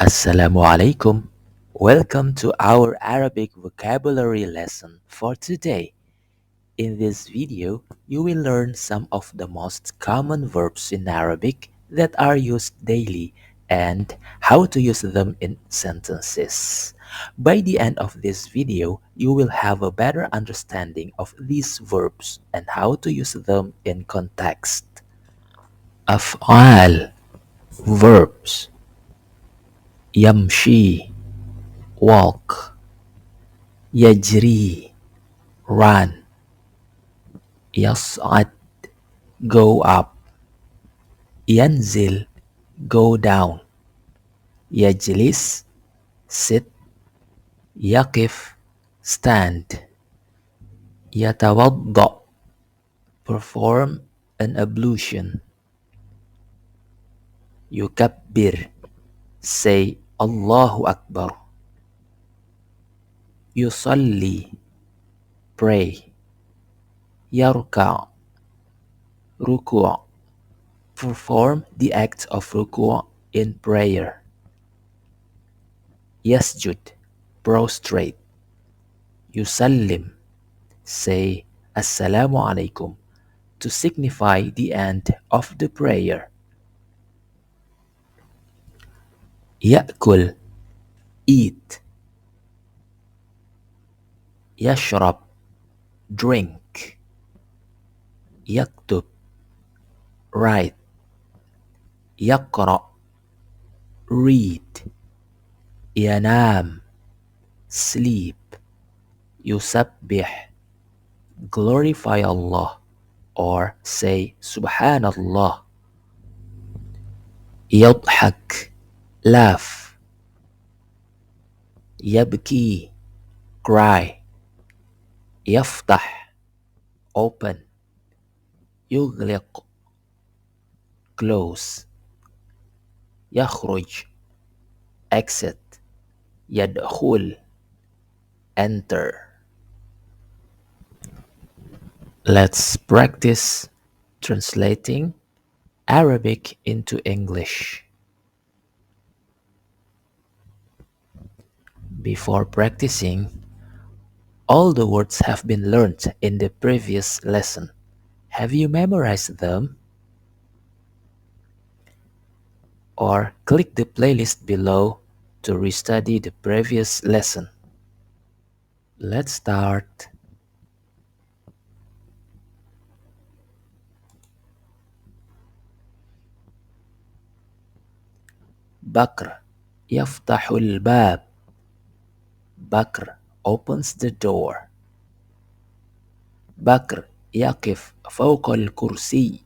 Assalamu alaikum. Welcome to our Arabic vocabulary lesson for today. In this video, you will learn some of the most common verbs in Arabic that are used daily and how to use them in sentences. By the end of this video, you will have a better understanding of these verbs and how to use them in context. أفعال verbs يمشي walk يجري run يصعد go up ينزل go down يجلس sit يقف stand يتوضأ perform an ablution يكبر say Allahu Akbar يصلي pray يركع ركوع perform the act of ruku' in prayer يسجد prostrate يسلم say assalamu alaikum to signify the end of the prayer يأكل eat يشرب drink يكتب write يقرأ read ينام sleep يسبح glorify Allah or say Subhanallah يضحك laugh يبكي cry يفتح open يغلق close يخرج exit يدخل enter. Let's practice translating Arabic into English. Before practicing, all the words have been learned in the previous lesson. Have you memorized them? Or click the playlist below to restudy the previous lesson. Let's start. بكر يفتح الباب. بكر opens the door. بكر يقف فوق الكرسي.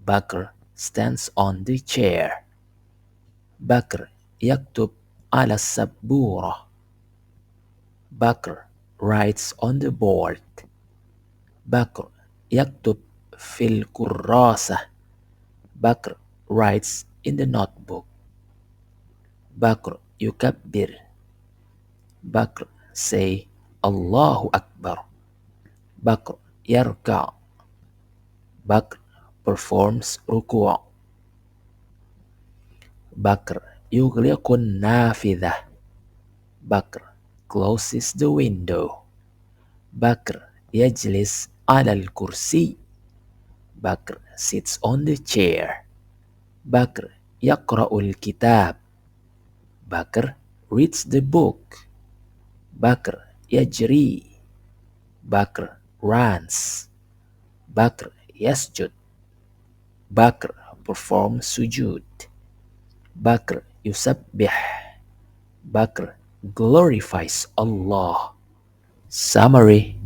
بكر stands on the chair. بكر يكتب على السبورة. بكر writes on the board. بكر يكتب في الكراسة. بكر writes in the notebook. بكر يكبر. بكر say الله أكبر. بكر يركع. بكر performs ركوع. بكر يغلق النافذة. بكر closes the window. بكر يجلس على الكرسي. بكر sits on the chair. بكر يقرأ الكتاب. بكر reads the book. بكر يجري. بكر runs. بكر يسجد. بكر performs sujud. بكر يسبح. بكر glorifies Allah. Summary.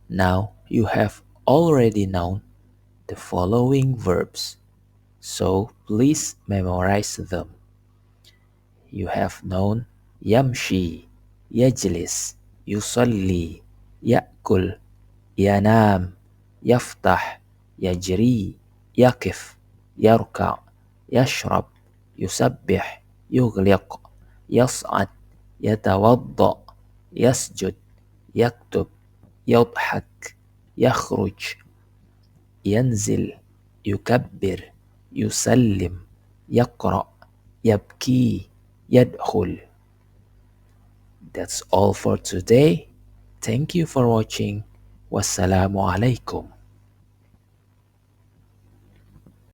Now you have already known the following verbs, so please memorize them. You have known يمشي, يجلس, يصلي, يأكل, ينام, يفتح, يجري, يقف, يركع, يشرب, يسبح, يغلق, يصعد, يتوضأ, يسجد, يكتب, يضحك, يخرج, ينزل, يكبر, يسلم يقرأ يبكي يدخل. That's all for today. Thank you for watching. Wassalamu alaikum.